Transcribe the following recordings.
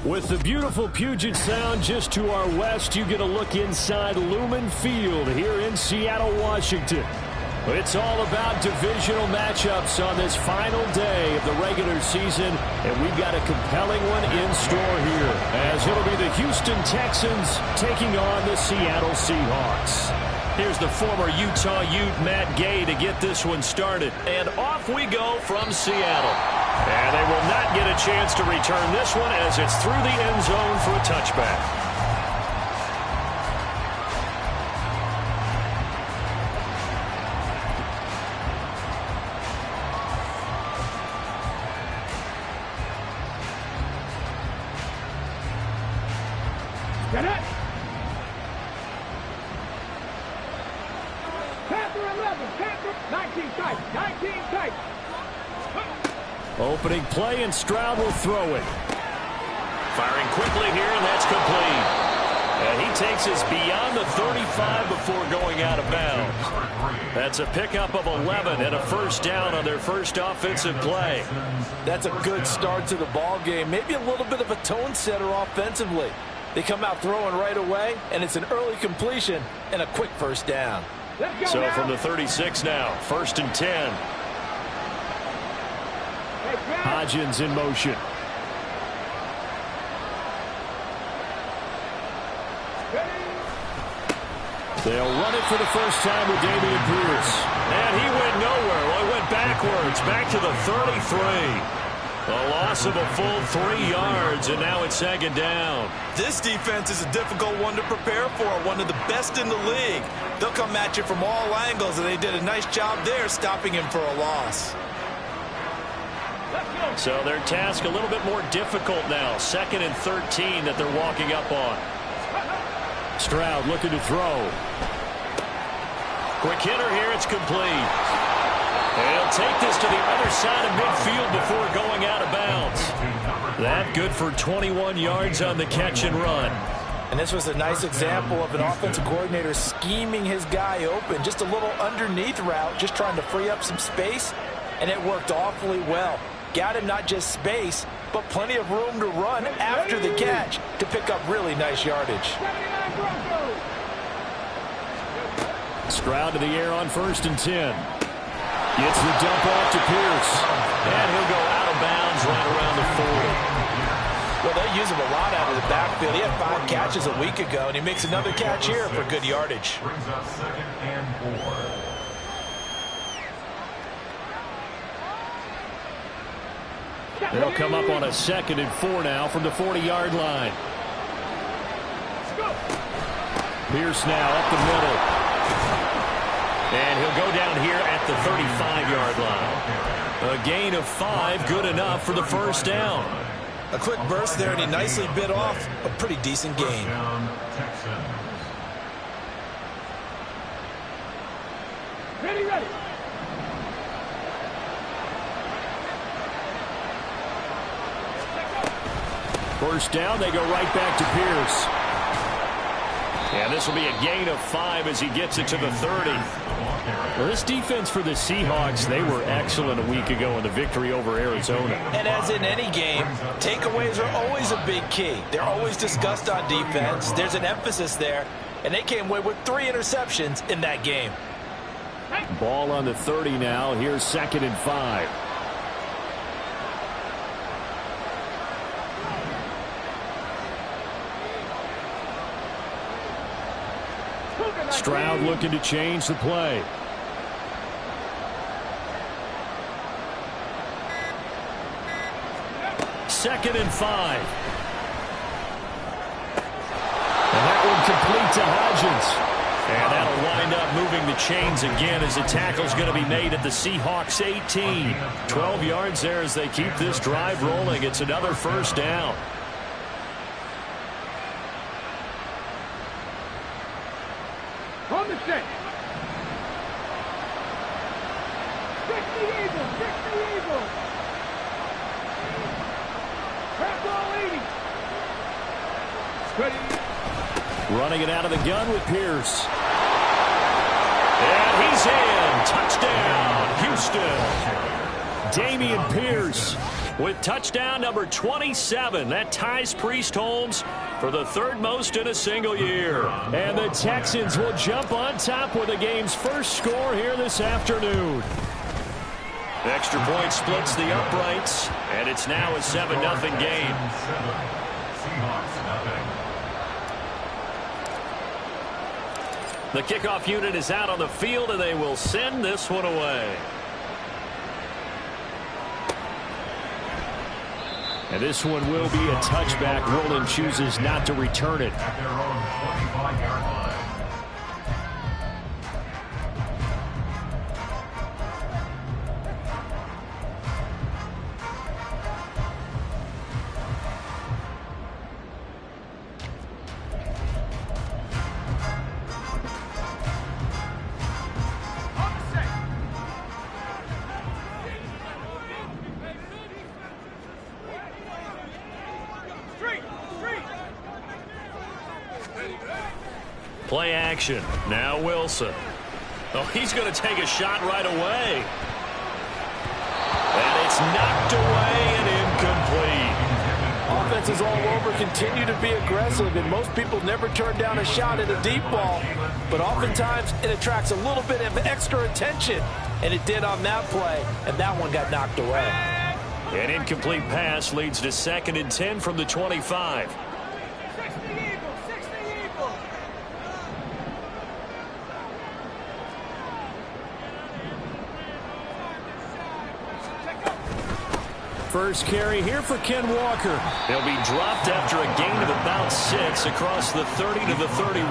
With the beautiful Puget Sound just to our west, you get a look inside Lumen Field here in Seattle, Washington. It's all about divisional matchups on this final day of the regular season, and we've got a compelling one in store here, as it'll be the Houston Texans taking on the Seattle Seahawks. Here's the former Utah Ute Matt Gay to get this one started, and off we go from Seattle. And they will not get a chance to return this one as it's through the end zone for a touchback. Get it! Panther 11, Panther 19 tight, 19 tight. Opening play, and Stroud will throw it. Firing quickly here, and that's complete. And he takes us beyond the 35 before going out of bounds. That's a pickup of 11 and a first down on their first offensive play. That's a good start to the ball game. Maybe a little bit of a tone setter offensively. They come out throwing right away, and it's an early completion and a quick first down. So now, from the 36 now, 1st and 10. Hodgins in motion. They'll run it for the first time with Dameon Pierce. And he went nowhere. Well, he went backwards, back to the 33. A loss of a full 3 yards, and now it's 2nd down. This defense is a difficult one to prepare for, one of the best in the league. They'll come at you from all angles, and they did a nice job there stopping him for a loss. So their task a little bit more difficult now. 2nd and 13 that they're walking up on. Stroud looking to throw. Quick hitter here, it's complete. And he'll take this to the other side of midfield before going out of bounds. That good for 21 yards on the catch and run. And this was a nice example of an offensive coordinator scheming his guy open. Just a little underneath route, just trying to free up some space, and it worked awfully well. Got him not just space, but plenty of room to run after the catch to pick up really nice yardage. Stroud to the air on 1st and 10. Gets the dump off to Pierce. And he'll go out of bounds right around the 40. Well, they use him a lot out of the backfield. He had 5 catches a week ago, and he makes another catch here for good yardage. Brings up 2nd and 4. They'll come up on a 2nd and 4 now from the 40-yard line. Pierce now up the middle. And he'll go down here at the 35-yard line. A gain of 5, good enough for the first down. A quick burst there, and he nicely bit off a pretty decent gain. Ready, ready. First down, they go right back to Pierce. And this will be a gain of 5 as he gets it to the 30. Well, this defense for the Seahawks, they were excellent a week ago in the victory over Arizona. And as in any game, takeaways are always a big key. They're always discussed on defense. There's an emphasis there, and they came away with 3 interceptions in that game. Ball on the 30 now. Here's 2nd and 5. Stroud looking to change the play. Second and 5. And that one complete to Hodgins. And that'll wind up moving the chains again as the tackle's going to be made at the Seahawks 18. 12 yards there as they keep this drive rolling. It's another first down. On the 6. 60 Eagles, 60 Eagles. Pass all 80. Ready. Running it out of the gun with Pierce. And he's in. Touchdown, Houston. Dameon Pierce with touchdown number 27. That ties Priest Holmes for the third most in a single year. And the Texans will jump on top with the game's first score here this afternoon. Extra point splits the uprights, and it's now a 7-0 game. The kickoff unit is out on the field, and they will send this one away. And this one will be a touchback. Roland chooses not to return it. At their own 25-yard line. Play action. Now Wilson. Oh, he's going to take a shot right away. And it's knocked away and incomplete. Offenses all over continue to be aggressive, and most people never turn down a shot at a deep ball. But oftentimes it attracts a little bit of extra attention, and it did on that play, and that one got knocked away. An incomplete pass leads to 2nd and 10 from the 25. First carry here for Ken Walker. He'll be dropped after a gain of about 6 across the 30 to the 31.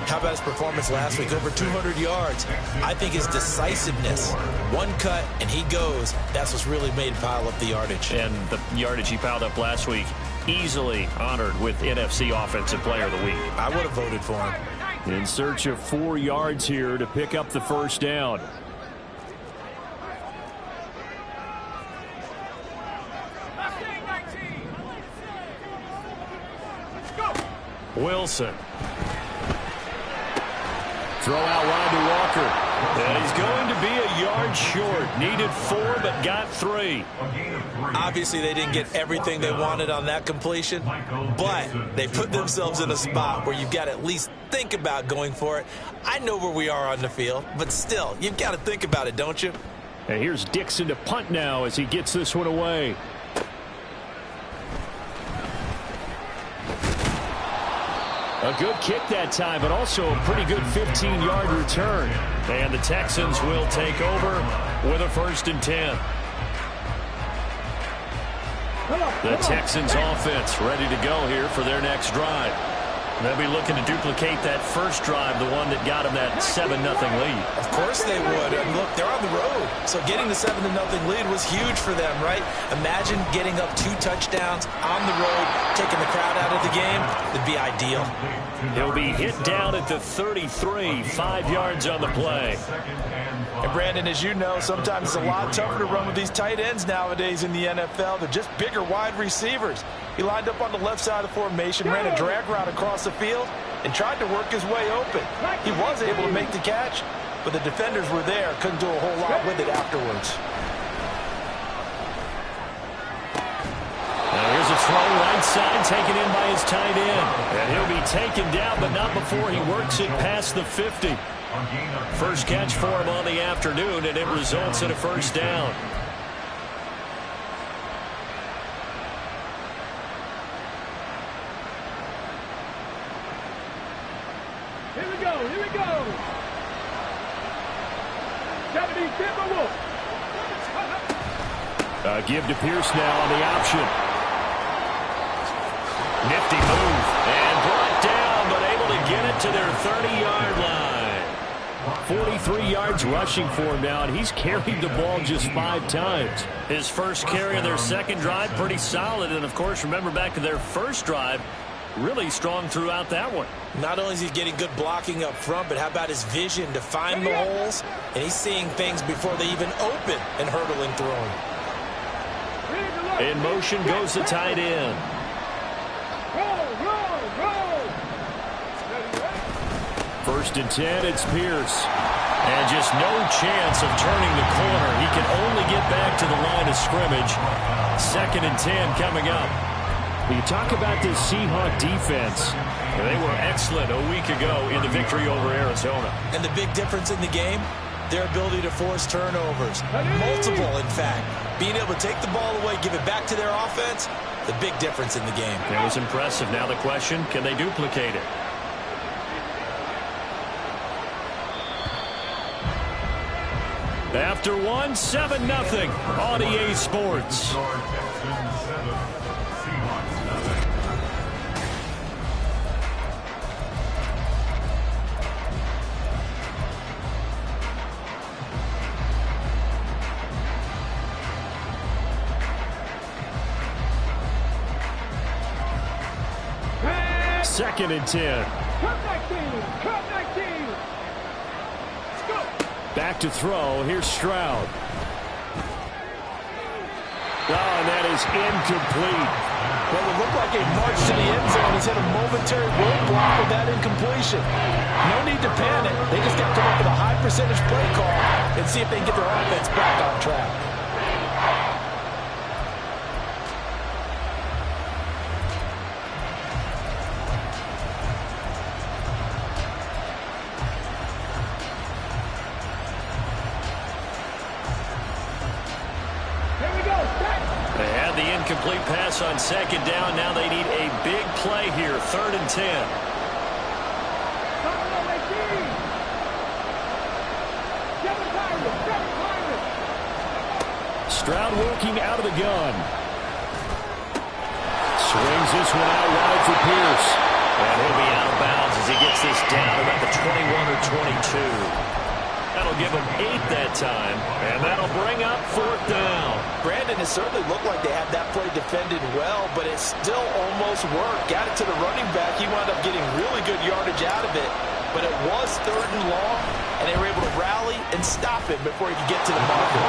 How about his performance last week? Over 200 yards. I think his decisiveness, one cut and he goes, that's what's really made him pile up the yardage. And the yardage he piled up last week, easily honored with NFC Offensive Player of the Week. I would have voted for him. In search of 4 yards here to pick up the first down. Wilson. Throw out wide to Walker. And he's going to be a yard short. Needed 4, but got 3. Obviously, they didn't get everything they wanted on that completion, but they put themselves in a spot where you've got to at least think about going for it. I know where we are on the field, but still, you've got to think about it, don't you? And here's Dixon to punt now as he gets this one away. A good kick that time, but also a pretty good 15-yard return. And the Texans will take over with a 1st and 10. The Texans offense ready to go here for their next drive. They'll be looking to duplicate that first drive, the one that got them that 7-0 lead. Of course they would. And look, they're on the road. So getting the 7-0 lead was huge for them, right? Imagine getting up 2 touchdowns on the road, taking the crowd out of the game. It'd be ideal. He'll be hit down at the 33, 5 yards on the play. And Brandon, as you know, sometimes it's a lot tougher to run with these tight ends nowadays in the NFL. They're just bigger wide receivers. He lined up on the left side of the formation, ran a drag route across the field, and tried to work his way open. He was able to make the catch, but the defenders were there, couldn't do a whole lot with it afterwards. Now here's a throw right side, taken in by his tight end. And he'll be taken down, but not before he works it past the 50. First catch for him on the afternoon, and it results in a 1st down. Here we go, here we go. 70 Timberwolves. Give to Pierce now on the option. Nifty move. And brought down, but able to get it to their 30-yard line. 43 yards rushing for him now, and he's carried the ball just 5 times. His first carry of their second drive, pretty solid. And, of course, remember back to their first drive, really strong throughout that one. Not only is he getting good blocking up front, but how about his vision to find the holes? And he's seeing things before they even open and hurdling through them. In motion goes the tight end. Roll. 1st and 10, it's Pierce. And just no chance of turning the corner. He can only get back to the line of scrimmage. 2nd and 10 coming up. You talk about this Seahawk defense. They were excellent a week ago in the victory over Arizona. And the big difference in the game, their ability to force turnovers. Multiple, in fact. Being able to take the ball away, give it back to their offense, the big difference in the game. It was impressive. Now the question, can they duplicate it? After one, 7-0 on EA Sports. Second and 10. Cut 19. Go. Back to throw. Here's Stroud. Oh, and that is incomplete. What would look like a march to the end zone has hit a momentary roadblock with that incompletion. No need to panic. They just got to come up with a high percentage play call and see if they can get their offense back on track. Incomplete pass on 2nd down. Now they need a big play here. 3rd and 10. Stroud working out of the gun. Swings this one out wide for Pierce. And he'll be out of bounds as he gets this down about the 21 or 22. That'll give them 8 that time, and that'll bring up 4th down. Brandon, it certainly looked like they had that play defended well, but it still almost worked. Got it to the running back. He wound up getting really good yardage out of it, but it was 3rd and long, and they were able to rally and stop him before he could get to the marker.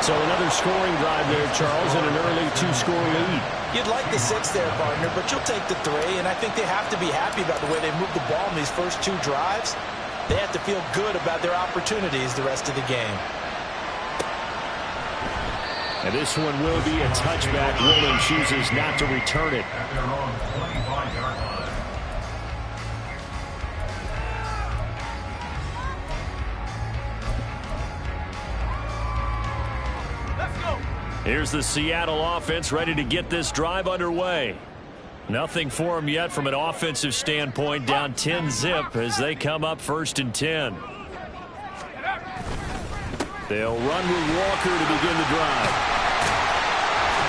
So another scoring drive there, Charles, and an early 2-score lead. You'd like the 6 there, partner, but you'll take the 3, and I think they have to be happy about the way they moved the ball in these first 2 drives. They have to feel good about their opportunities the rest of the game. And this one will be a touchback. Woolen chooses not to return it. At their own 25-yard line. Let's go. Here's the Seattle offense ready to get this drive underway. Nothing for them yet from an offensive standpoint. Down 10-zip as they come up 1st and 10. They'll run with Walker to begin the drive.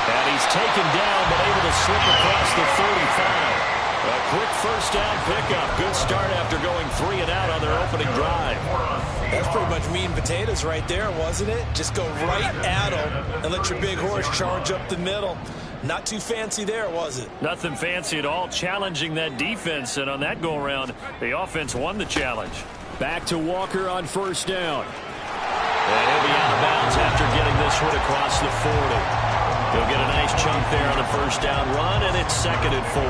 And he's taken down but able to slip across the 45. A quick 1st down pickup. Good start after going 3 and out on their opening drive. That's pretty much meat and potatoes right there, wasn't it? Just go right at them and let your big horse charge up the middle. Not too fancy there, was it? Nothing fancy at all, challenging that defense, and on that go-around, the offense won the challenge. Back to Walker on 1st down. And he'll be out of bounds after getting this one across the 40. He'll get a nice chunk there on the 1st down run, and it's 2nd and 4.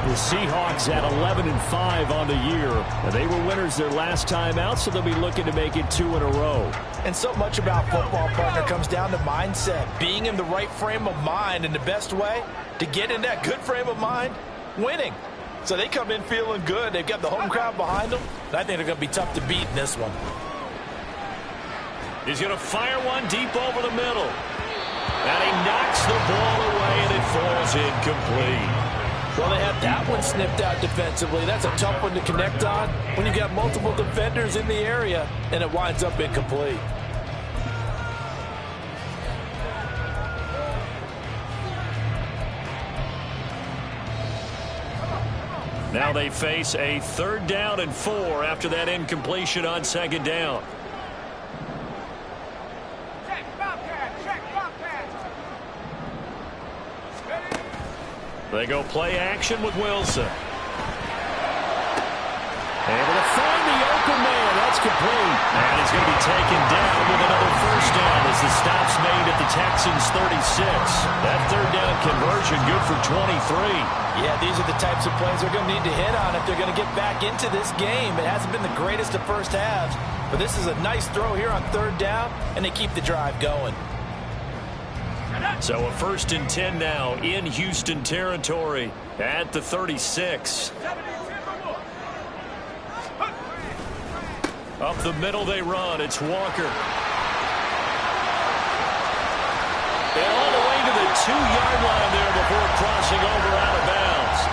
The Seahawks at 11-5 on the year. And they were winners their last time out, so they'll be looking to make it 2 in a row. And so much about football, partner, comes down to mindset. Being in the right frame of mind, and the best way to get in that good frame of mind, winning. So they come in feeling good. They've got the home crowd behind them. And I think they're going to be tough to beat in this one. He's going to fire one deep over the middle. And he knocks the ball away, and it falls incomplete. Well, they had that one snipped out defensively. That's a tough one to connect on when you got multiple defenders in the area, and it winds up incomplete. Now they face a 3rd down and 4 after that incompletion on 2nd down. They go play action with Wilson. Able to find the open man. That's complete. And he's going to be taken down with another 1st down as the stop's made at the Texans' 36. That 3rd down conversion good for 23. Yeah, these are the types of plays they're going to need to hit on if they're going to get back into this game. It hasn't been the greatest of first halves, But this is a nice throw here on 3rd down, and they keep the drive going. So a 1st and 10 now in Houston territory at the 36. Up the middle they run. It's Walker. And all the way to the 2-yard line there before crossing over out of bounds.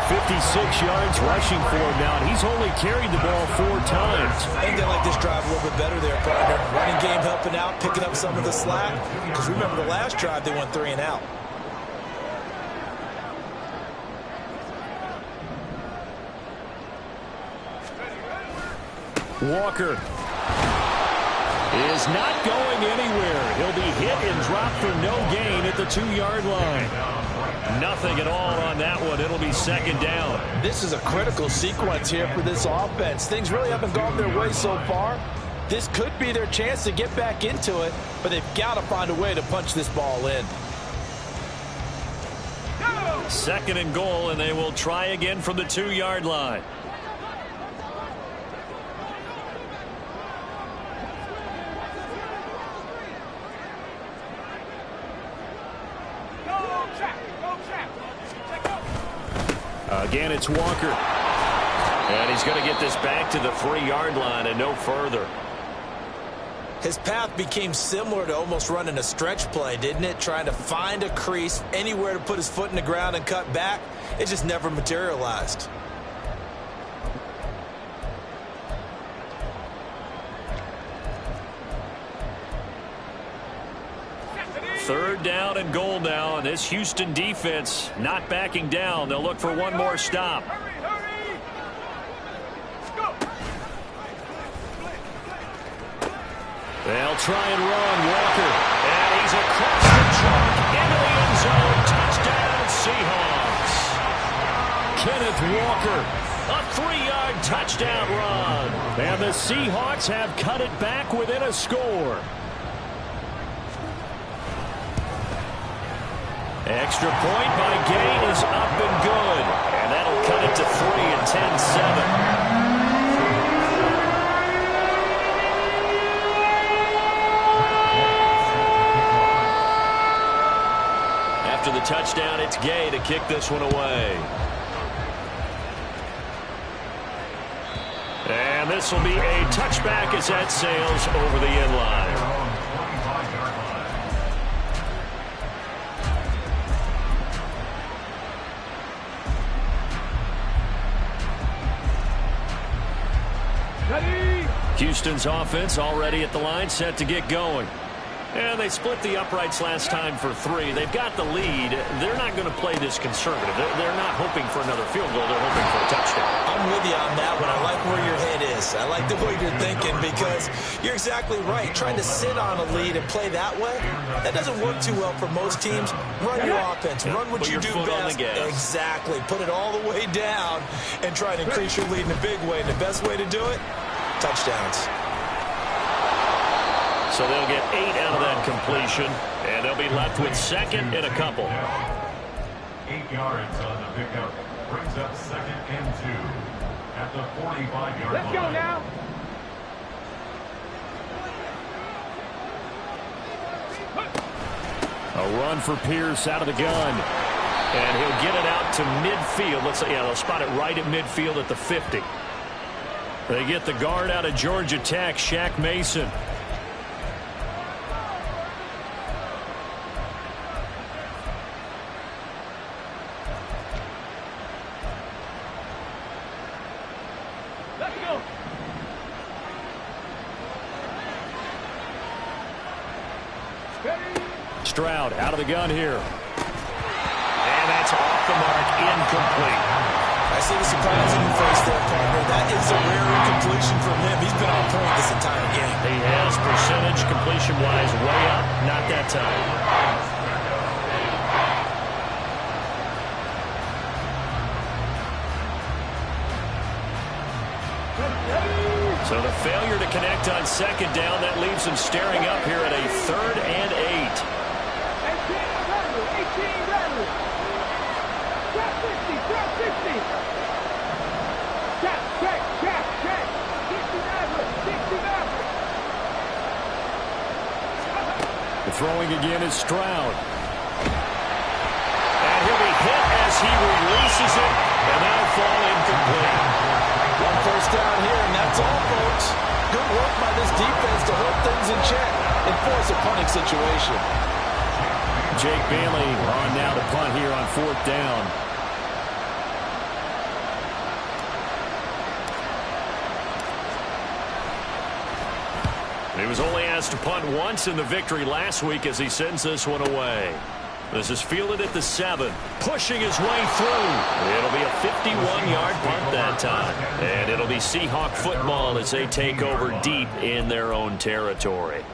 56 yards rushing for him now, and he's only carried the ball 4 times. I think they like this drive a little bit better there, partner. Running game helping out, picking up some of the slack. Because remember the last drive, they went 3 and out. Walker is not going anywhere. He'll be hit and dropped for no gain at the 2-yard line. Nothing at all on that one. It'll be 2nd down. This is a critical sequence here for this offense. Things really haven't gone their way so far. This could be their chance to get back into it, but they've got to find a way to punch this ball in. 2nd and goal, and they will try again from the 2-yard line. Again, it's Walker. And he's going to get this back to the 3-yard line and no further. His path became similar to almost running a stretch play, didn't it? Trying to find a crease, anywhere to put his foot in the ground and cut back. It just never materialized. Third down and goal now, and this Houston defense not backing down. They'll look for one more stop. They'll try and run Walker. And he's across the chalk into the end zone. Touchdown, Seahawks. Kenneth Walker, a 3-yard touchdown run. And the Seahawks have cut it back within a score. Extra point by Gay is up and good. And that'll cut it to 3 and 10-7. After the touchdown, it's Gay to kick this one away. And this will be a touchback as that sails over the end line. Houston's offense already at the line, set to get going. And they split the uprights last time for 3. They've got the lead. They're not going to play this conservative. They're not hoping for another field goal. They're hoping for a touchdown. I'm with you on that one. I like where your head is. I like the way you're thinking because you're exactly right. Trying to sit on a lead and play that way, that doesn't work too well for most teams. Run your offense. Run what you do best. Exactly. Put it all the way down and try to increase your lead in a big way. And the best way to do it, touchdowns. So they'll get 8 out of that completion, and they'll be left with 2nd and a couple. 8 yards on the pickup. Brings up 2nd and 2 at the 45-yard line. Let's go now. A run for Pierce out of the gun. And he'll get it out to midfield. They'll spot it right at midfield at the 50. They get the guard out of Georgia Tech, Shaq Mason. Stroud out of the gun here. And that's off the mark, incomplete. I see the surprise in your face there, partner. That is a rare incompletion from him. He's been on point this entire game. He has percentage completion-wise way up, not that time. So the failure to connect on 2nd down, that leaves them staring up here at a 3rd and 8. 60. throwing again is Stroud. And he'll be hit as he releases it, and that'll fall incomplete. One first down here, and that's all, folks. Good work by this defense to hold things in check and force a punting situation. Jake Bailey on now to punt here on 4th down. He was only asked to punt once in the victory last week as he sends this one away. This is fielded at the 7, pushing his way through. It'll be a 51-yard punt that time. And it'll be Seahawk football as they take over deep in their own territory.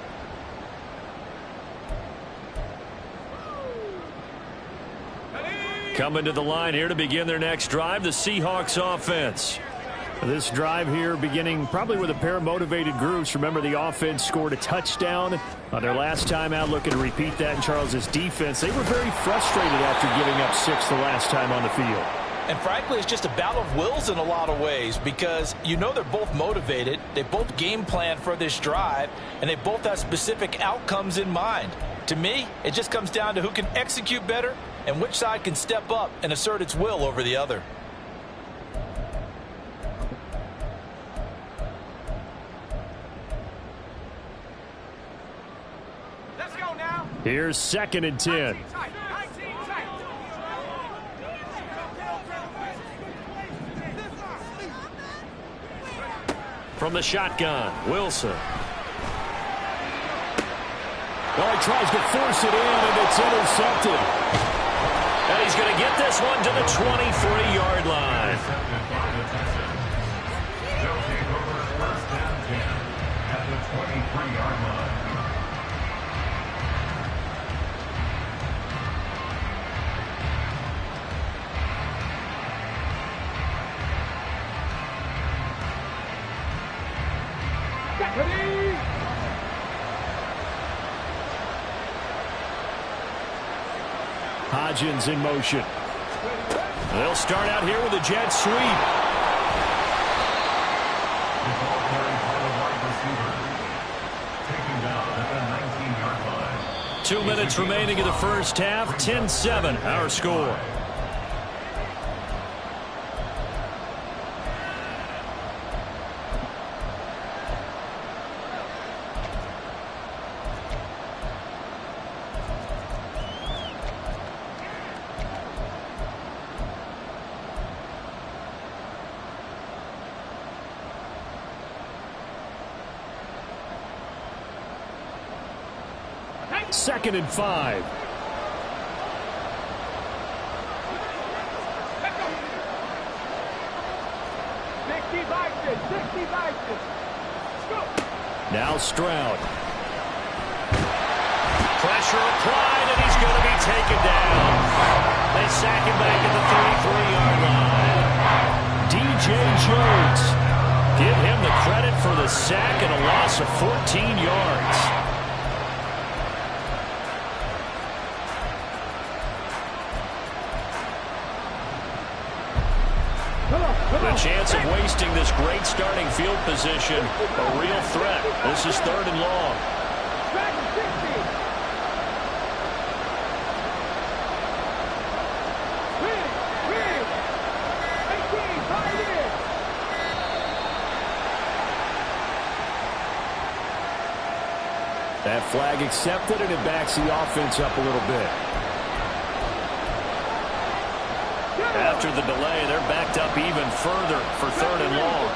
Coming to the line here to begin their next drive, the Seahawks offense. This drive here beginning probably with a pair of motivated groups. Remember, the offense scored a touchdown on their last time out. Looking to repeat that in Charles's defense. They were very frustrated after giving up 6 the last time on the field. And frankly, it's just a battle of wills in a lot of ways because you know they're both motivated. They both game plan for this drive, and they both have specific outcomes in mind. To me, it just comes down to who can execute better and which side can step up and assert its will over the other. Here's 2nd and 10. From the shotgun, Wilson. Oh, he tries to force it in, and it's intercepted. And he's going to get this one to the 23-yard line. They'll take over 1st and 10 at the 23-yard line. Hodgins in motion. They'll start out here with a jet sweep. The ball carried by the wide receiver. Taken down at the 19-yard line. 2 minutes remaining in the first half. 10-7 our score. Second and 5. Now Stroud. Pressure applied, and he's going to be taken down. They sack him back at the 33-yard line. DJ Jones. Give him the credit for the sack and a loss of 14 yards. The chance of wasting this great starting field position, a real threat. This is 3rd and long. That flag accepted, and it backs the offense up a little bit. After the delay, they're backed up even further for 3rd and long.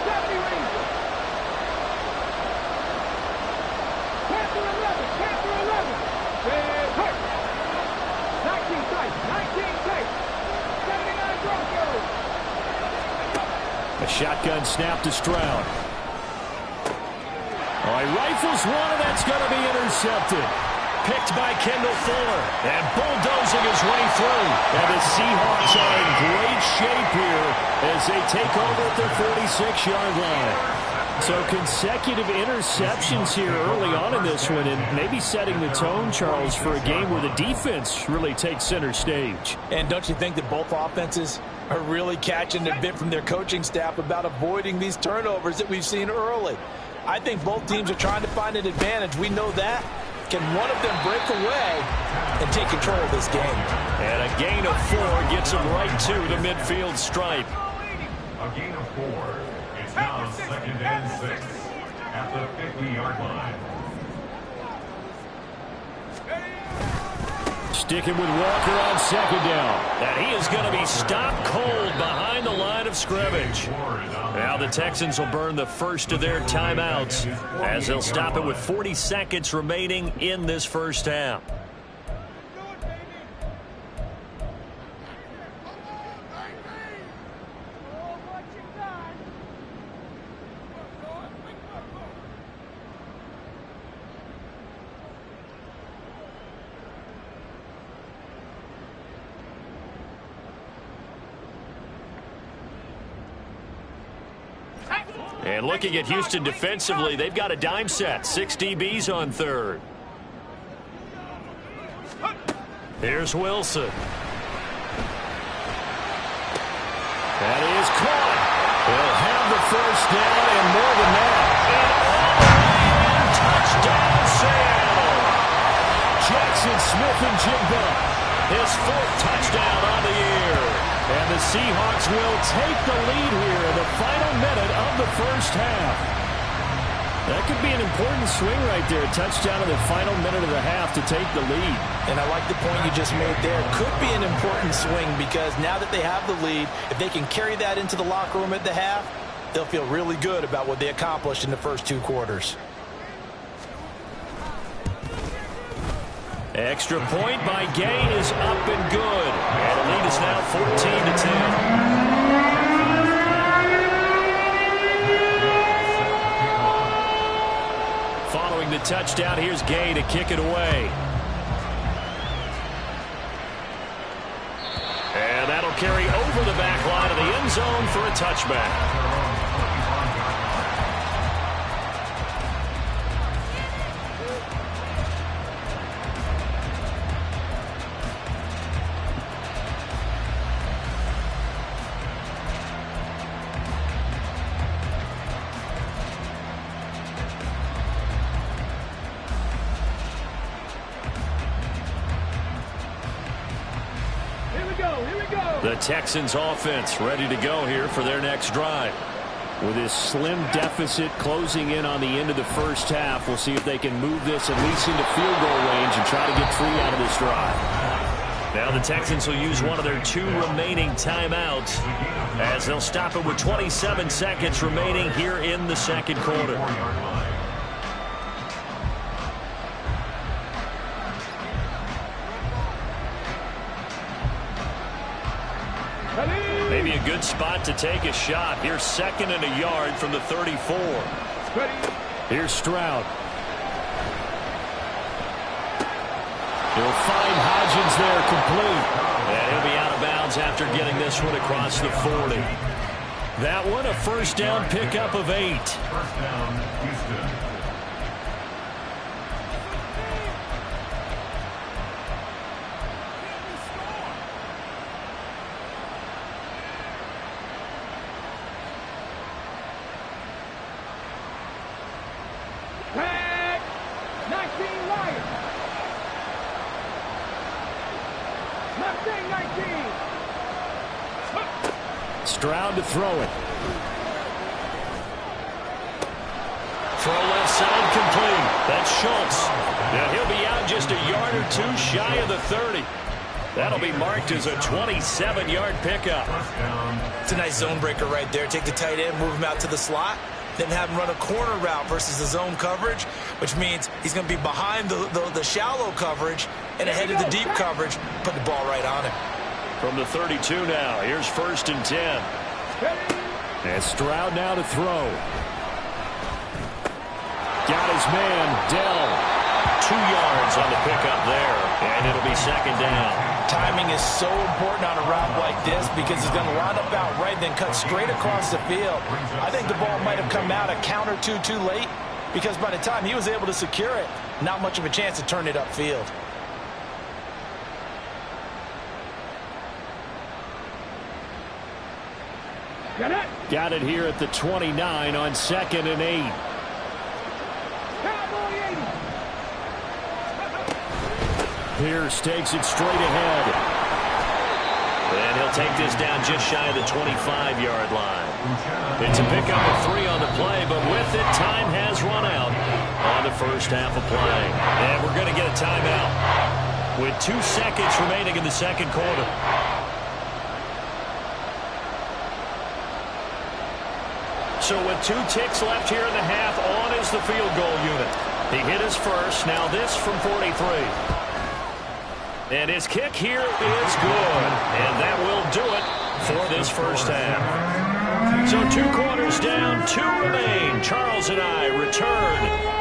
A shotgun snap to Stroud. Oh, he rifles one, and that's going to be intercepted. Picked by Kendall Fuller and bulldozing his way through. And the Seahawks are in great shape here as they take over at their 46-yard line. So consecutive interceptions here early on in this one, and maybe setting the tone, Charles, for a game where the defense really takes center stage. And don't you think that both offenses are really catching a bit from their coaching staff about avoiding these turnovers that we've seen early? I think both teams are trying to find an advantage. We know that. Can one of them break away and take control of this game? And a gain of 4 gets them right to the midfield stripe. A gain of 4. It's now 2nd and 6 at the 50-yard line. Sticking with Walker on 2nd down. And he is going to be stopped cold behind the line of scrimmage. Now the Texans will burn the first of their timeouts as they'll stop it with 40 seconds remaining in this first half. And looking at Houston defensively, they've got a dime set. 6 DBs on 3rd. Here's Wilson. That is caught. They'll have the first down and more than that. And all-in touchdown Seattle. Jackson Smith-Njigba, his 4th touchdown on the year. And the Seahawks will take the lead here in the final minute of the first half. That could be an important swing right there. A touchdown in the final minute of the half to take the lead. And I like the point you just made there. Could be an important swing because now that they have the lead, if they can carry that into the locker room at the half, they'll feel really good about what they accomplished in the first 2 quarters. Extra point by Gay is up and good. And the lead is now 14-10. Following the touchdown, here's Gay to kick it away. And that'll carry over the back line of the end zone for a touchback. The Texans offense ready to go here for their next drive. With this slim deficit closing in on the end of the first half, we'll see if they can move this at least into field goal range and try to get 3 out of this drive. Now the Texans will use one of their 2 remaining timeouts as they'll stop it with 27 seconds remaining here in the second quarter. Maybe a good spot to take a shot. Here's 2nd and a yard from the 34. Here's Stroud. He'll find Hodgins there complete. And he'll be out of bounds after getting this one across the 40. That one a first down pickup of 8. First down, Houston. Stroud to throw it. Throw left side complete. That's Schultz. Now he'll be out just a yard or 2 shy of the 30. That'll be marked as a 27-yard pickup. It's a nice zone breaker right there. Take the tight end, move him out to the slot, then have him run a corner route versus the zone coverage, which means he's going to be behind the shallow coverage and ahead of the deep coverage. Put the ball right on him. From the 32 now, here's 1st and 10. And Stroud now to throw. Got his man, Dell. 2 yards on the pickup there, and it'll be 2nd down. Timing is so important on a route like this because he's going to line up out right, then cut straight across the field. I think the ball might have come out a count or 2 too late because by the time he was able to secure it, not much of a chance to turn it upfield. Got it here at the 29 on 2nd and 8. Pierce takes it straight ahead. And he'll take this down just shy of the 25-yard line. It's a pickup of 3 on the play, but with it, time has run out on the first half of play. And we're going to get a timeout with 2 seconds remaining in the second quarter. So with 2 ticks left here in the half, on is the field goal unit. He hit his first. Now this from 43. And his kick here is good. And that will do it for this first half. So 2 quarters down, 2 remain. Charles and I return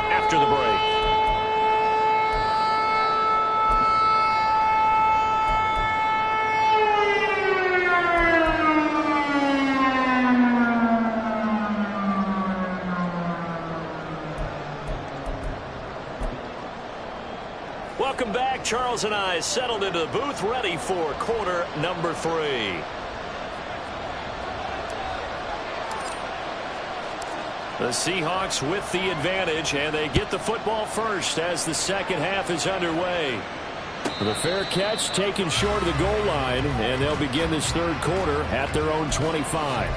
after the break. Welcome back. Charles and I settled into the booth, ready for quarter number 3. The Seahawks with the advantage, and they get the football first as the second half is underway. The fair catch taken short of the goal line, and they'll begin this third quarter at their own 25.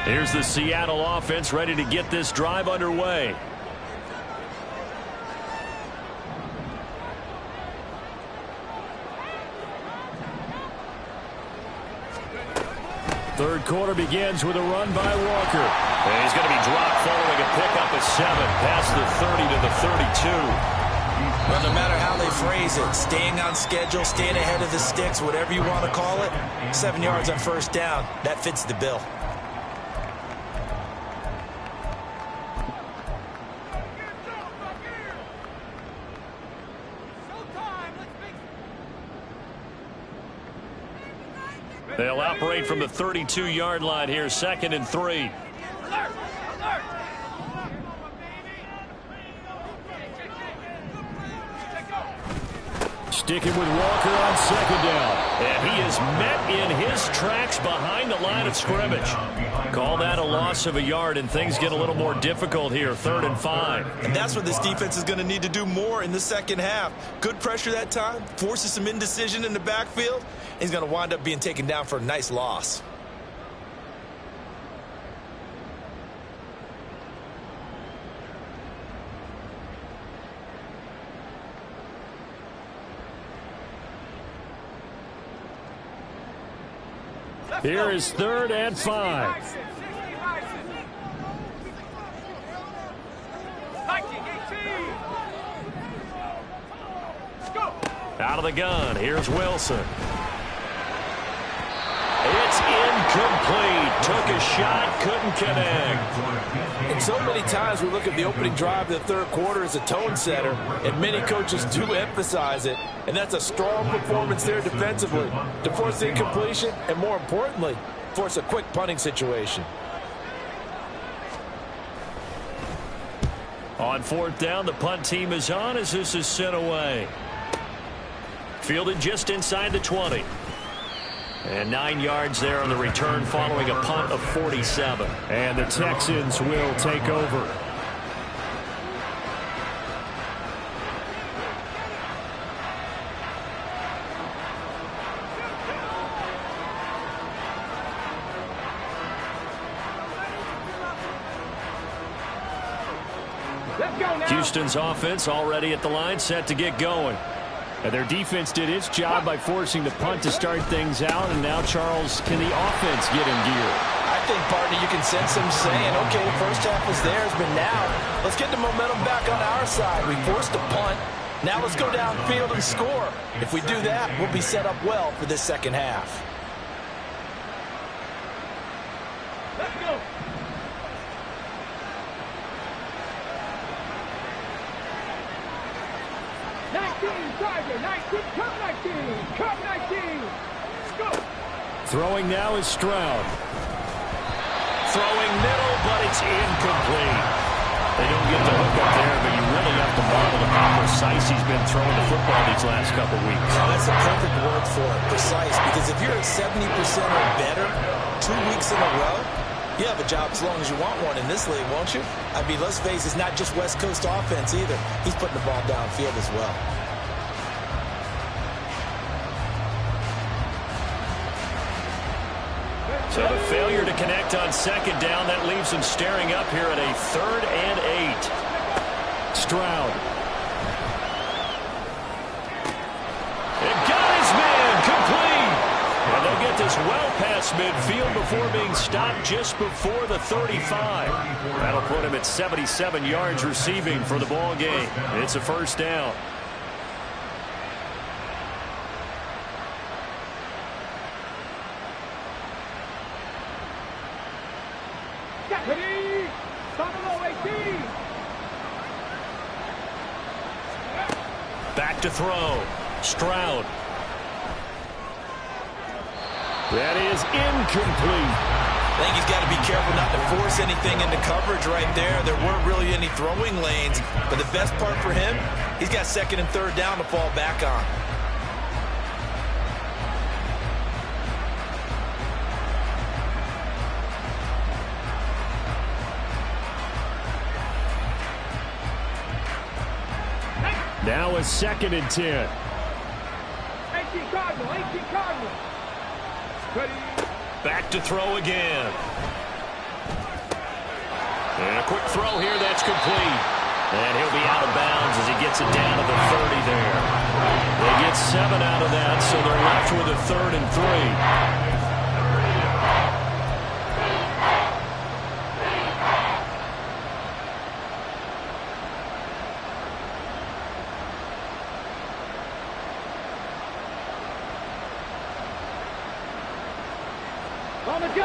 Here's the Seattle offense ready to get this drive underway. Third quarter begins with a run by Walker. And he's going to be dropped following a pickup of 7 past the 30 to the 32. Well, no matter how they phrase it, staying on schedule, staying ahead of the sticks, whatever you want to call it, 7 yards on first down, that fits the bill. They'll operate from the 32-yard line here, 2nd and 3. Sticking with Walker on second down. And he is met in his tracks behind the line of scrimmage. Call that a loss of a yard, and things get a little more difficult here, 3rd and 5. And that's what this defense is going to need to do more in the second half. Good pressure that time, forces some indecision in the backfield. He's going to wind up being taken down for a nice loss. Here is 3rd and 5. Out of the gun, here's Wilson. It's incomplete. Took a shot, couldn't connect. And so many times we look at the opening drive of the third quarter as a tone setter, and many coaches do emphasize it. And that's a strong performance there defensively to force the incompletion and, more importantly, force a quick punting situation. On 4th down, the punt team is on as this is sent away. Fielded just inside the 20. And 9 yards there on the return following a punt of 47. And the Texans will take over. Houston's offense already at the line, set to get going. And their defense did its job by forcing the punt to start things out. And now, Charles, can the offense get in gear? I think, partner, you can sense them saying, okay, the first half was theirs, but now let's get the momentum back on our side. We forced a punt. Now let's go downfield and score. If we do that, we'll be set up well for this second half. Let's go. Come 19, come 19. Let's go. Throwing now is Stroud. Throwing middle, but it's incomplete. They don't get the hook up there, but you really have to marvel at how precise he's been throwing the football these last couple weeks. Oh, that's a perfect word for it, precise, because if you're at 70% or better 2 weeks in a row, you have a job as long as you want one in this league, won't you? I mean, let's face it, it's not just West Coast offense either. He's putting the ball downfield as well. So the failure to connect on second down, that leaves him staring up here at a 3rd and 8. Stroud. It got his man complete. And they'll get this well past midfield before being stopped just before the 35. That'll put him at 77 yards receiving for the ball game. It's a first down. Deputy! Domino 18! Back to throw. Stroud. That is incomplete. I think he's got to be careful not to force anything into coverage right there. There weren't really any throwing lanes, but the best part for him, he's got 2nd and 3rd down to fall back on. Now a 2nd and 10. 18 Cardinal, 18 Cardinal. Ready? Back to throw again. And a quick throw here that's complete. And he'll be out of bounds as he gets it down to the 30 there. They get 7 out of that, so they're left with a 3rd and 3.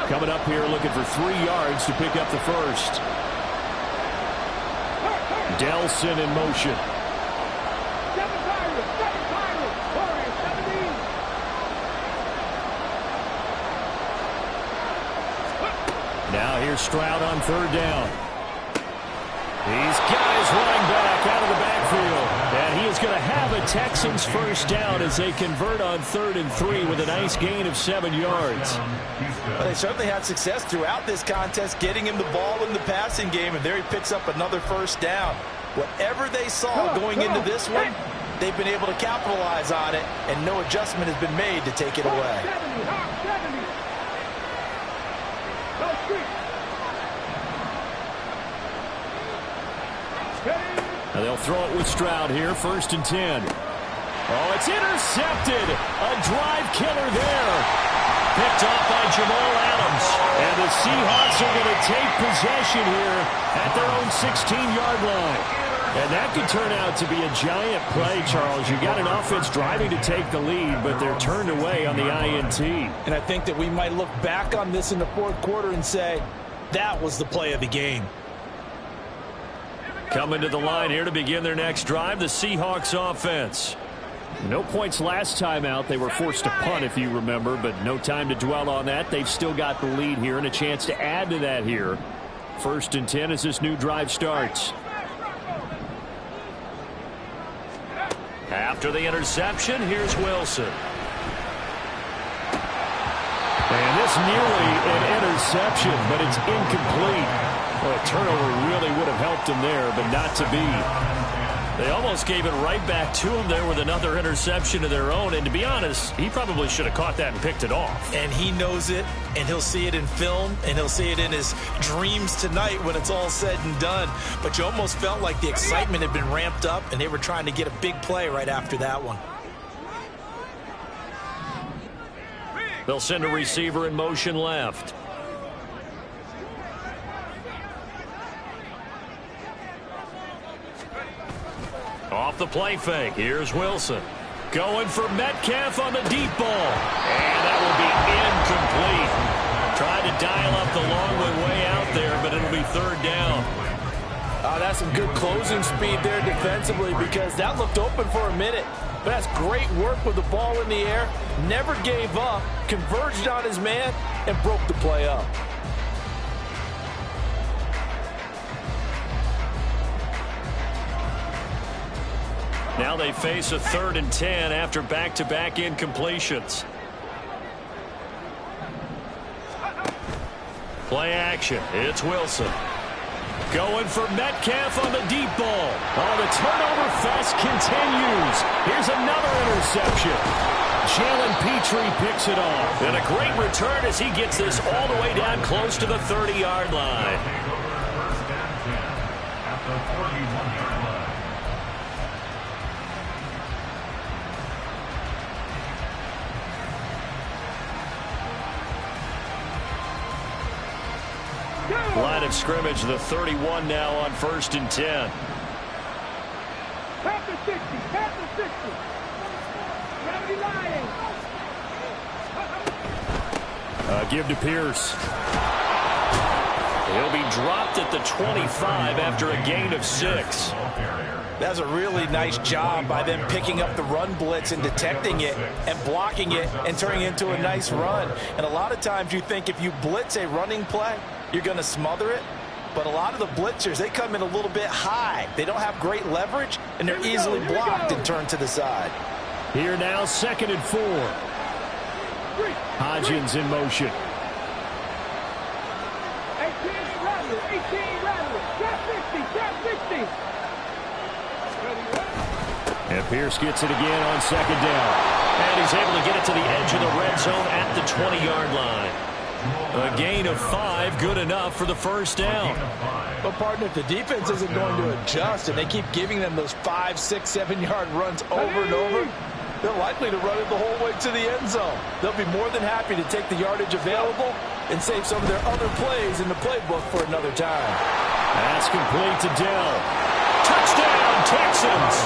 Coming up here looking for 3 yards to pick up the first. Delson in motion. 7 Pirates, 7 Pirates. Warriors, 17. Now here's Stroud on 3rd down. He's got his running back out of the backfield. And he is going to have a Texans first down as they convert on 3rd and 3 with a nice gain of 7 yards. Well, they certainly had success throughout this contest getting him the ball in the passing game, and there he picks up another first down. Whatever they saw going into this one, they've been able to capitalize on it, and no adjustment has been made to take it away. 70, 70. Go street. Now they'll throw it with Stroud here, 1st and 10. Oh, it's intercepted. A drive killer there. Picked off by Jamal Adams. And the Seahawks are going to take possession here at their own 16-yard line. And that could turn out to be a giant play, Charles. You got an offense driving to take the lead, but they're turned away on the INT. And I think that we might look back on this in the 4th quarter and say, that was the play of the game. Coming to the line here to begin their next drive, the Seahawks offense. No points last time out. They were forced to punt, if you remember, but no time to dwell on that. They've still got the lead here and a chance to add to that here. 1st and 10 as this new drive starts. After the interception, here's Wilson. And this nearly an interception, but it's incomplete. Well, a turnover really would have helped him there, but not to be. They almost gave it right back to him there with another interception of their own. And to be honest, he probably should have caught that and picked it off. And he knows it, and he'll see it in film, and he'll see it in his dreams tonight when it's all said and done. But you almost felt like the excitement had been ramped up, and they were trying to get a big play right after that one. They'll send a receiver in motion left. Off the play fake. Here's Wilson. Going for Metcalf on the deep ball. And that will be incomplete. Tried to dial up the long way out there, but it'll be 3rd down. That's some good closing speed there defensively, because that looked open for a minute. But that's great work with the ball in the air. Never gave up, converged on his man, and broke the play up. Now they face a 3rd and 10 after back-to-back incompletions. Play action. It's Wilson. Going for Metcalf on the deep ball. Oh, the turnover fest continues. Here's another interception. Jalen Petrie picks it off. And a great return as he gets this all the way down close to the 30-yard line. First and 10 at the 41-yard line. Line of scrimmage, the 31 now on 1st and 10. Past the 60, past the 60. Gotta be lying. Give to Pierce. He'll be dropped at the 25 after a gain of 6. That's a really nice job by them picking up the run blitz and detecting it and blocking it and turning it into a nice run. And a lot of times you think if you blitz a running play, you're going to smother it. But a lot of the blitzers, they come in a little bit high. They don't have great leverage, and they're easily blocked and turned to the side. Here now, 2nd and 4. Hodgins in motion. 18 rattle, 18 rattle. Trap 60, trap 60. And Pierce gets it again on 2nd down. And he's able to get it to the edge of the red zone at the 20-yard line. A gain of 5, good enough for the first down. But, partner, if the defense isn't going to adjust and they keep giving them those 5, 6, 7-yard runs over and over, they're likely to run it the whole way to the end zone. They'll be more than happy to take the yardage available and save some of their other plays in the playbook for another time. Pass complete to Dell. Touchdown, Texans!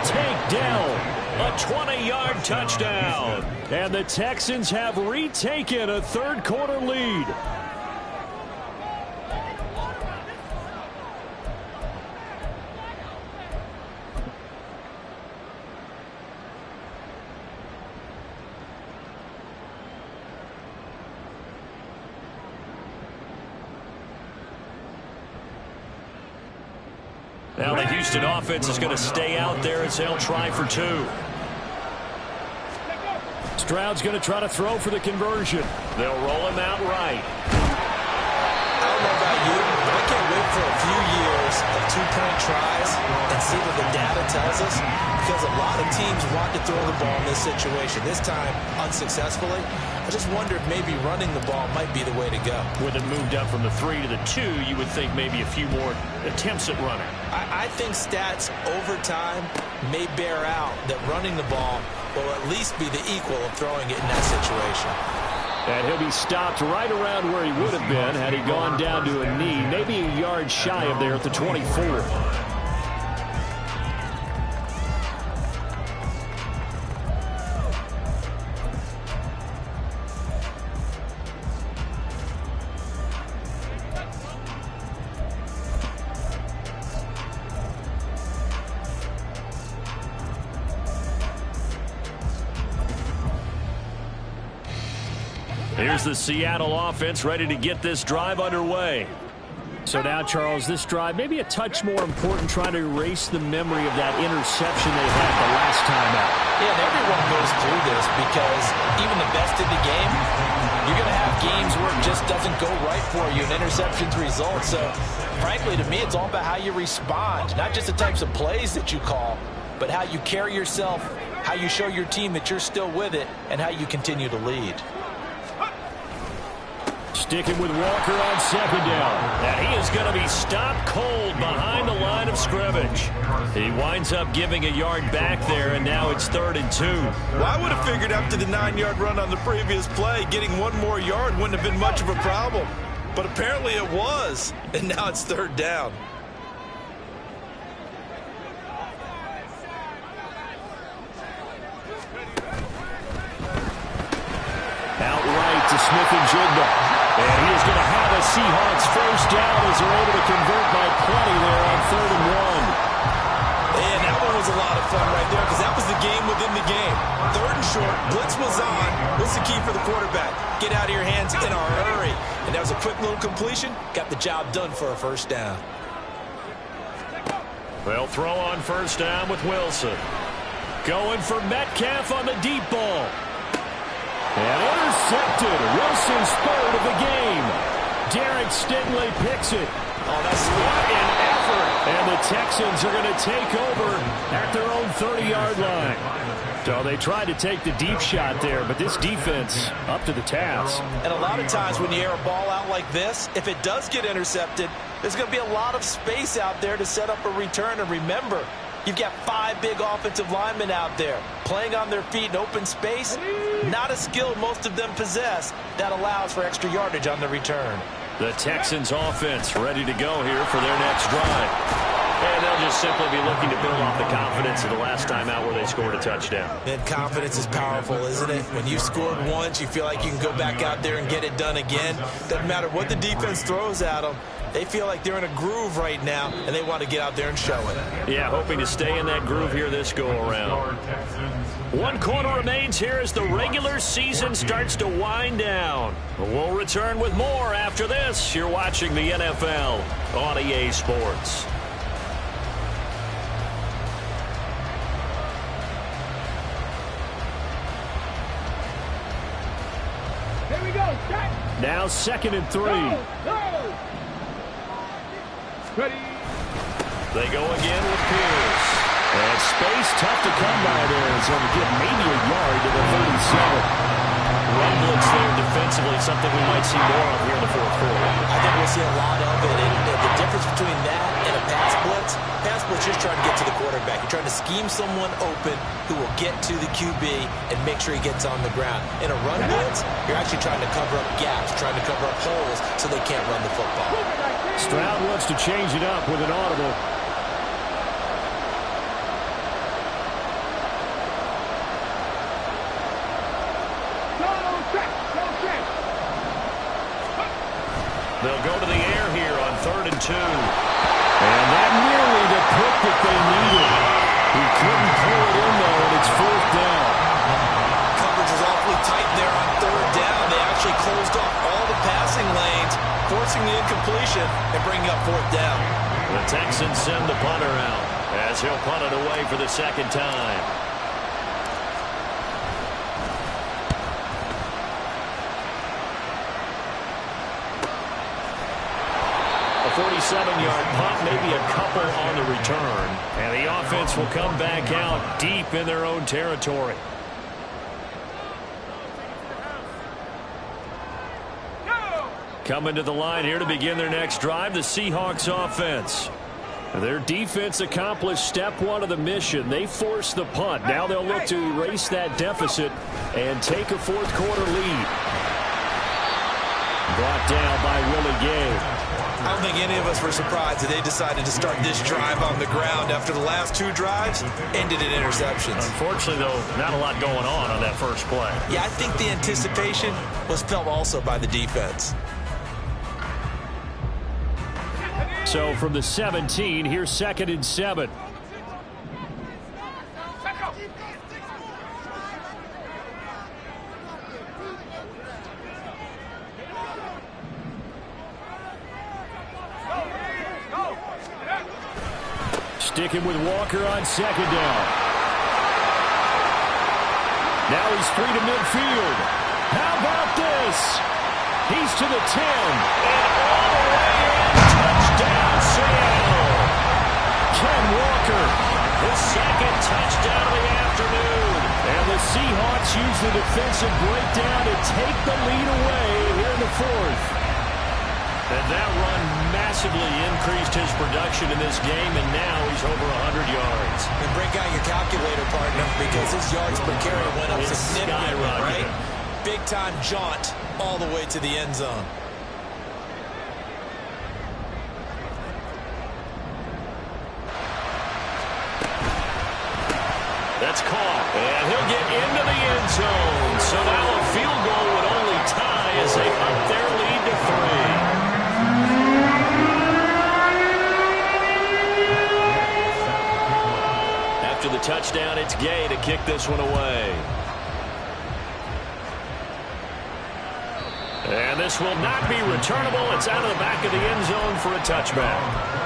Take Dell. A 20-yard touchdown. And the Texans have retaken a third-quarter lead. Now the Houston offense is going to stay out there as they'll try for 2. Stroud's going to try to throw for the conversion. They'll roll him out right. I don't know about you, but I can't wait for a few years of 2-point tries and see what the data tells us, because a lot of teams want to throw the ball in this situation. This time, unsuccessfully. I just wonder if maybe running the ball might be the way to go. With it moved up from the 3 to the 2, you would think maybe a few more attempts at running. I think stats over time may bear out that running the ball will at least be the equal of throwing it in that situation. And he'll be stopped right around where he would have been had he gone down to a knee, maybe a yard shy of there at the 24. Here's the Seattle offense ready to get this drive underway. So now, Charles, this drive maybe a touch more important, trying to erase the memory of that interception they had the last time out. Yeah, and everyone goes through this because even the best in the game, you're going to have games where it just doesn't go right for you and interceptions result. So, frankly, to me, it's all about how you respond, not just the types of plays that you call, but how you carry yourself, how you show your team that you're still with it, and how you continue to lead. Sticking with Walker on 2nd down. And he is going to be stopped cold behind the line of scrimmage. He winds up giving a yard back there, and now it's 3rd and 2. Well, I would have figured after the 9-yard run on the previous play, getting one more yard wouldn't have been much of a problem. But apparently it was, and now it's 3rd down. Outright to Smith-Njigba. And he is going to have a Seahawks first down as they're able to convert by plenty there on 3rd and 1. And that one was a lot of fun right there because that was the game within the game. 3rd and short, blitz was on. What's the key for the quarterback? Get out of your hands in a hurry. And that was a quick little completion. Got the job done for a first down. They'll throw on first down with Wilson. Going for Metcalf on the deep ball. And intercepted. Wilson's 3rd of the game. Derek Stingley picks it. Oh, that's what an effort. And the Texans are going to take over at their own 30-yard line. So they tried to take the deep shot there, but this defense up to the task. And a lot of times when you air a ball out like this, if it does get intercepted, there's going to be a lot of space out there to set up a return. And remember, you've got 5 big offensive linemen out there playing on their feet in open space. Not a skill most of them possess that allows for extra yardage on the return. The Texans offense ready to go here for their next drive. And they'll just simply be looking to build off the confidence of the last time out where they scored a touchdown. And confidence is powerful, isn't it? When you scored once, you feel like you can go back out there and get it done again. Doesn't matter what the defense throws at them. They feel like they're in a groove right now, and they want to get out there and show it. Yeah, hoping to stay in that groove here this go-around. 1 quarter remains here as the regular season starts to wind down. We'll return with more after this. You're watching the NFL on EA Sports. Here we go. Set. Now 2nd and 3. Go. Ready. They go again with Pierce. And space tough to come by there. It's going to get maybe a yard to the 37. Run blitz there defensively, something we might see more of here in the 4th quarter. I think we'll see a lot of it. And the difference between that and a pass blitz just trying to get to the quarterback. You're trying to scheme someone open who will get to the QB and make sure he gets on the ground. In a run blitz, you're actually trying to cover up gaps, trying to cover up holes so they can't run the football. Stroud wants to change it up with an audible. They'll go to the air here on 3rd and 2. And that nearly the pick that they needed. He couldn't pull it in, though, and it's 4th down. Coverage is awfully tight there on 3rd down. They actually closed off all the passing lanes, forcing the incompletion and bringing up 4th down. The Texans send the punter out as he'll punt it away for the 2nd time. A 47-yard punt, maybe a couple on the return. And the offense will come back out deep in their own territory. Coming to the line here to begin their next drive, the Seahawks offense. Their defense accomplished step 1 of the mission. They forced the punt. Now they'll look to erase that deficit and take a 4th quarter lead. Brought down by Willie Gay. I don't think any of us were surprised that they decided to start this drive on the ground after the last 2 drives ended in interceptions. Unfortunately, though, not a lot going on that first play. Yeah, I think the anticipation was felt also by the defense. So from the 17, here's 2nd and 7. Sticking with Walker on 2nd down. Now he's free to midfield. How about this? He's to the 10. And all the way in. Touchdown, Seattle. Ken Walker. His 2nd touchdown of the afternoon. And the Seahawks use the defensive breakdown to take the lead away here in the 4th. And that run massively increased his production in this game, and now he's over 100 yards. And break out your calculator, partner, because his yards per carry went up significantly, right? Big-time jaunt all the way to the end zone. That's caught, and he'll get into the end zone. So now a field goal would only tie as they up their lead to 3. After the touchdown It's Gay to kick this one away. And this will not be returnable. It's out of the back of the end zone for a touchback.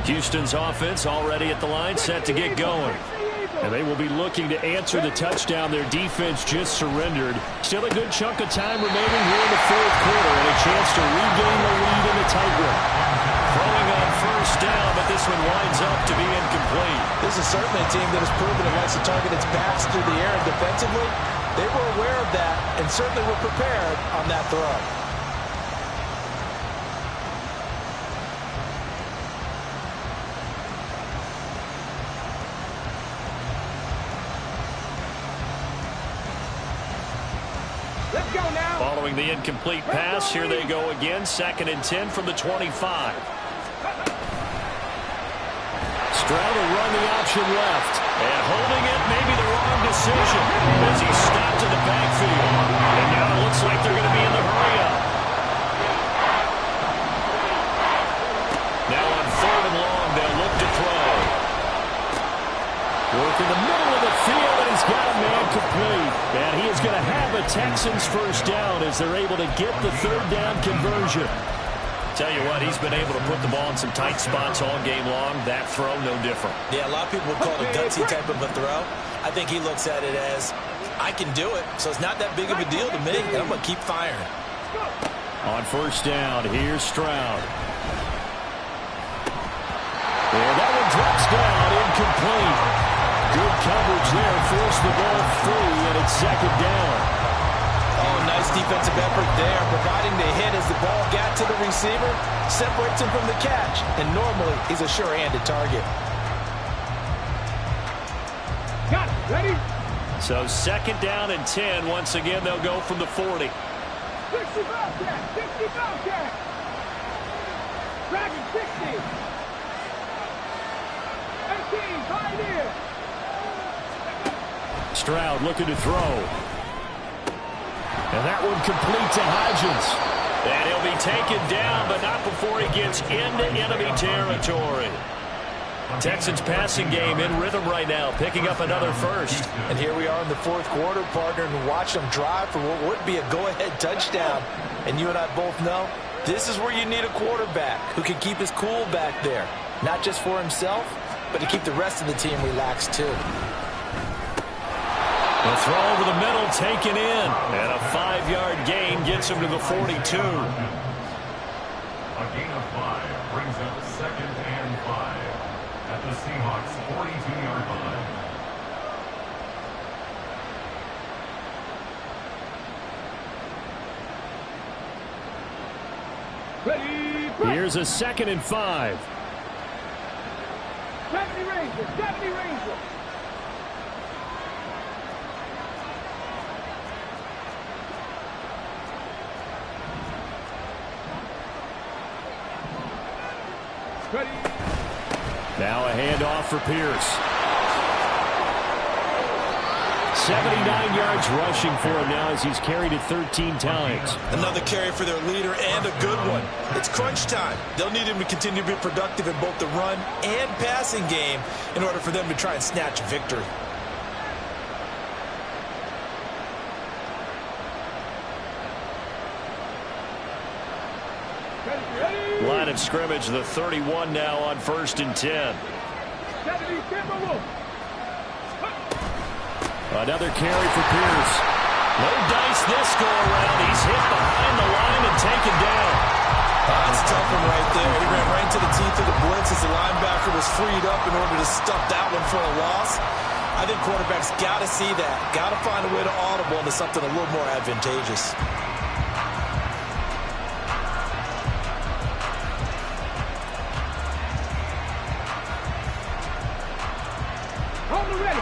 Houston's offense already at the line, set to get going. And they will be looking to answer the touchdown their defense just surrendered. Still a good chunk of time remaining here in the fourth quarter and a chance to regain the lead in the tightrope. Throwing on first down, but this one winds up to be incomplete. This is certainly a team that has proven it likes to target its backs through the air, and defensively, they were aware of that and certainly were prepared on that throw. Following the incomplete pass, here they go again. 2nd and 10 from the 25. Stroud will run the option left. And holding it may be the wrong decision as he stopped in the backfield. And now it looks like they're going to be in the hurry-up. Now on 3rd and long, they'll look to throw. Work in the middle of the field, and he's got a man complete. And he is going to have a Texans first down as they're able to get the 3rd down conversion. Tell you what, he's been able to put the ball in some tight spots all game long. That throw, no different. Yeah, a lot of people would call it a gutsy type of a throw. I think he looks at it as, I can do it, so it's not that big of a deal to me, and I'm going to keep firing. On first down, here's Stroud. And that one drops down, incomplete. Good coverage there, forced the ball free, and it's 2nd down. Oh, nice defensive effort there, providing the hit as the ball got to the receiver, separates him from the catch, and normally he's a sure-handed target. Got it, ready? So 2nd down and 10. Once again, they'll go from the 40. 60 Bobcat, 60 Bobcat. Dragon 60. 18, Pioneer. Stroud looking to throw. And that one complete to Hodgins. And he'll be taken down, but not before he gets into enemy territory. Texans passing game in rhythm right now, picking up another first. And here we are in the 4th quarter, partner, and watch them drive for what would be a go-ahead touchdown. And you and I both know this is where you need a quarterback who can keep his cool back there. Not just for himself, but to keep the rest of the team relaxed too. The throw over the middle, taken in. And a 5-yard gain gets him to the 42. A gain of 5 brings up 2nd and 5 at the Seahawks' 42-yard line. Ready, Here's a 2nd and 5. 70 Rangers, 70 Rangers. Ready. Now a handoff for Pierce. 79 yards rushing for him now as he's carried it 13 times. Another carry for their leader and a good one. It's crunch time. They'll need him to continue to be productive in both the run and passing game in order for them to try and snatch victory. Line of scrimmage, the 31 now on 1st and 10. 70 Timberwolves. Another carry for Pierce. No dice this go around. He's hit behind the line and taken down. That's a tough one right there. He ran right into the teeth of the blitz as the linebacker was freed up in order to stuff that one for a loss. I think quarterbacks got to see that. Got to find a way to audible into something a little more advantageous.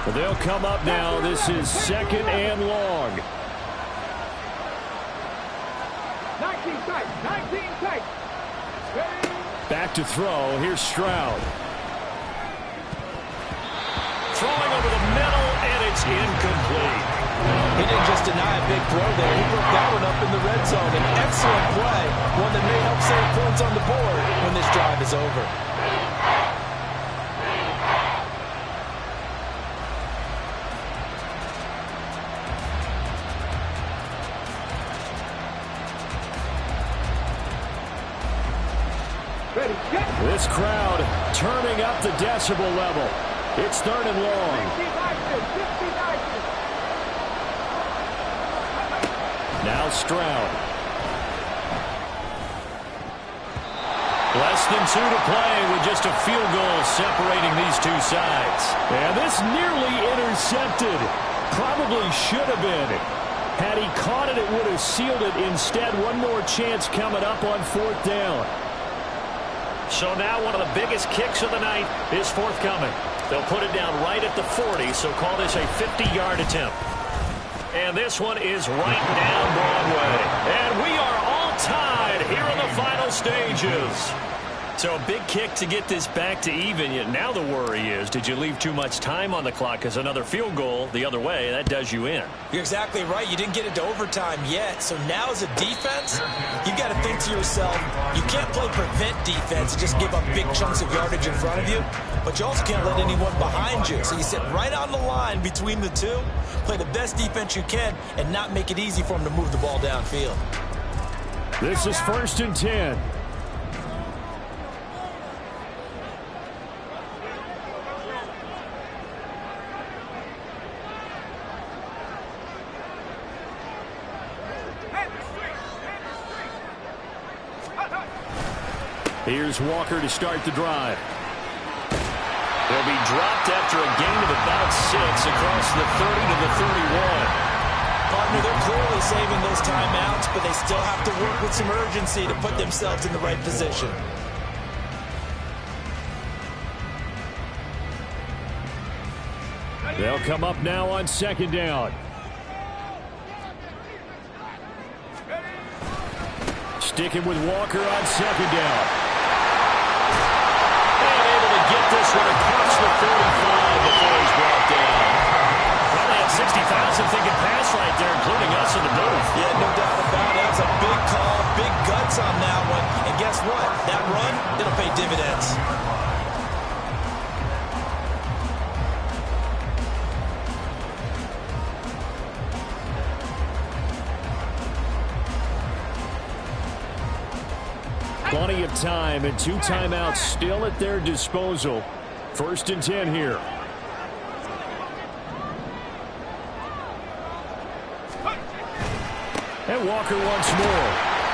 But they'll come up now. This is 2nd and long. 19 tight, 19. team tight. Ready? Back to throw. Here's Stroud. Throwing over the middle, and it's incomplete. He didn't just deny a big throw there. He broke that one up in the red zone. An excellent play, one that may help save points on the board when this drive is over. Ready, get. This crowd turning up the decibel level. It's 3rd and long. 60 nicely. Now Stroud. Less than 2 to play with just a field goal separating these two sides. And this nearly intercepted. Probably should have been. Had he caught it, it would have sealed it. Instead, one more chance coming up on 4th down. So now one of the biggest kicks of the night is forthcoming. They'll put it down right at the 40, so call this a 50-yard attempt. And this one is right down Broadway. And we are all tied here in the final stages. So a big kick to get this back to even. Yet now the worry is, did you leave too much time on the clock? Because another field goal the other way, that does you in. You're exactly right. You didn't get it to overtime yet. So now as a defense, you've got to think to yourself, you can't play prevent defense and just give up big chunks of yardage in front of you. But you also can't let anyone behind you. So you sit right on the line between the two, play the best defense you can, and not make it easy for them to move the ball downfield. This is 1st and 10. Here's Walker to start the drive. They'll be dropped after a gain of about 6 across the 30 to the 31. Partner, they're clearly saving those timeouts, but they still have to work with some urgency to put themselves in the right position. They'll come up now on 2nd down. Sticking with Walker on 2nd down. Get this one across the 35 before he's brought down. Probably had 60,000 thinking pass right there, including us in the booth. Yeah, no doubt about it. That's a big call, big guts on that one. And guess what? That run, it'll pay dividends. Plenty of time and 2 timeouts still at their disposal. 1st and 10 here. And Walker once more.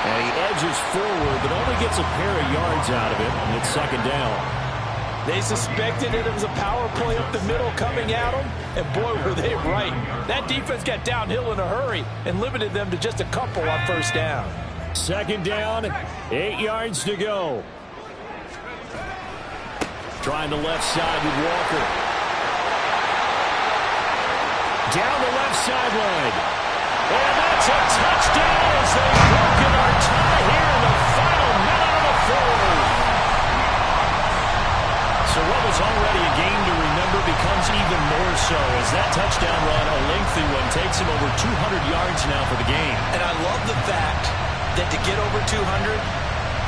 And he edges forward, but only gets a pair of yards out of it. And it's 2nd down. They suspected that it was a power play up the middle coming at them. And boy, were they right. That defense got downhill in a hurry and limited them to just a couple on 1st down. 2nd down, 8 yards to go. Trying the left side with Walker. Down the left sideline. And that's a touchdown as they've broken our tie here in the final minute of the 4th. So what was already a game to remember becomes even more so as that touchdown run, a lengthy one, takes him over 200 yards now for the game. And I love the fact that to get over 200,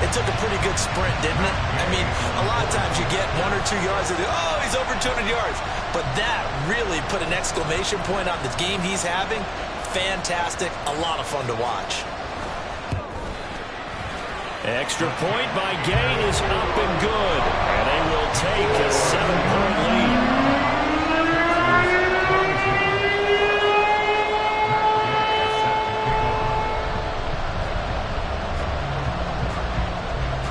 it took a pretty good sprint, didn't it? I mean, a lot of times you get 1 or 2 yards and oh, he's over 200 yards. But that really put an exclamation point on the game he's having. Fantastic. A lot of fun to watch. Extra point by Gay is up and good. And they will take a 7-point lead.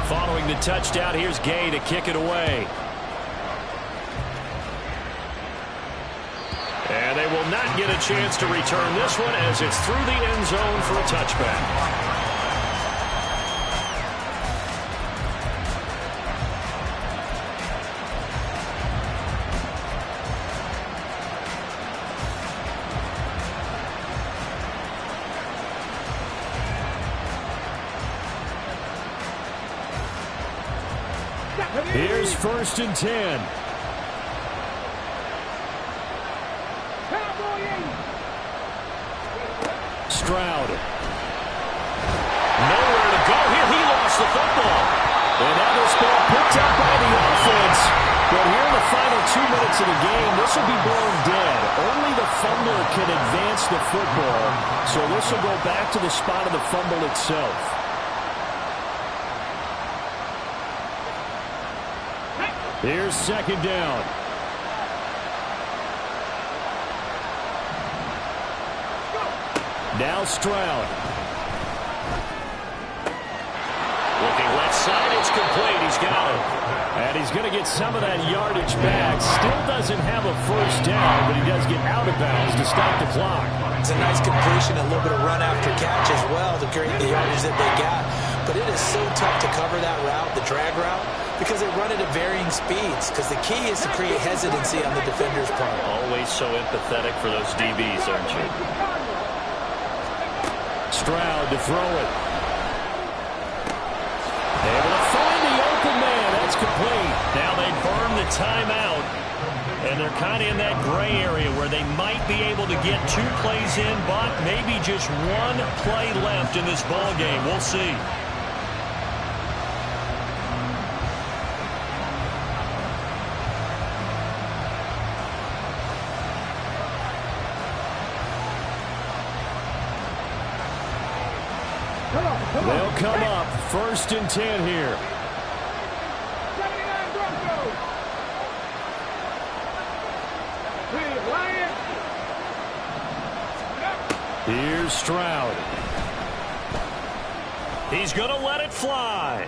Following the touchdown, here's Gay to kick it away. And they will not get a chance to return this one as it's through the end zone for a touchback. Here's 1st and 10. Stroud. Nowhere to go here. He lost the football. And now this ball picked up by the offense. But here in the final 2 minutes of the game, this will be blown dead. Only the fumbler can advance the football. So this will go back to the spot of the fumble itself. Here's 2nd down. Now Stroud. Looking left side, it's complete. He's got it. And he's going to get some of that yardage back. Still doesn't have a 1st down, but he does get out of bounds to stop the clock. It's a nice completion, a little bit of run after catch as well to create the yardage that they got. But it is so tough to cover that route, the drag route, because they run it at varying speeds. Because the key is to create hesitancy on the defender's part. Always so empathetic for those DBs, aren't you? Stroud to throw it. Able to find the open man. That's complete. Now they burn the timeout. And they're kind of in that gray area where they might be able to get 2 plays in, but maybe just 1 play left in this ball game. We'll see. They'll come up 1st and 10 here. 79 Broncos. Lions. Here's Stroud. He's going to let it fly.